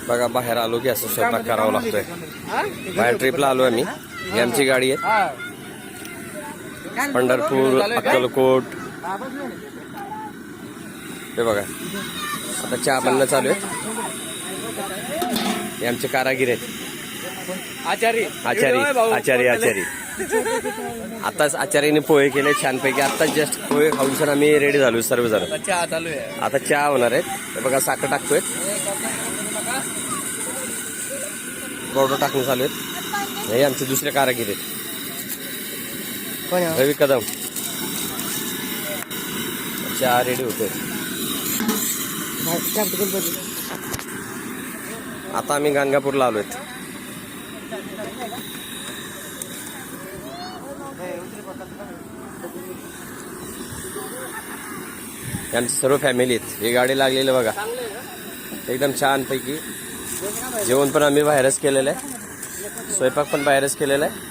बघा बाहेर आलो की असं स्वयंपाक करावा लागतोय. बाहेर ट्रिपला आलो आम्ही. ही आमची गाडी आहे. पंढरपूर, अक्कलकोट. हे बघा आता चहा बनणं चालू आहे. हे आमचे कारागीर आहेत. आचारी. आताच आचार्याने पोहे केले छानपैकी. आताच जस्ट पोहे खाऊन सर आम्ही रेडी झालो सर्वजण. आता चहा होणार आहेत. हे बघा साखर टाकतोय. पावडर टाकून चालू आहेत. हे आमचे दुसरे कारागीर आहेत. रवी कदम. चहा रेडी होतोय. आता आम्ही गाणगापूरला आलोय. आमची सर्व फॅमिली आहेत. ही गाडी लागलेली बघा एकदम छान पैकी. जेवण पण आम्ही बाहेरच केलेलं आहे. स्वयंपाक पण बाहेरच केलेला आहे.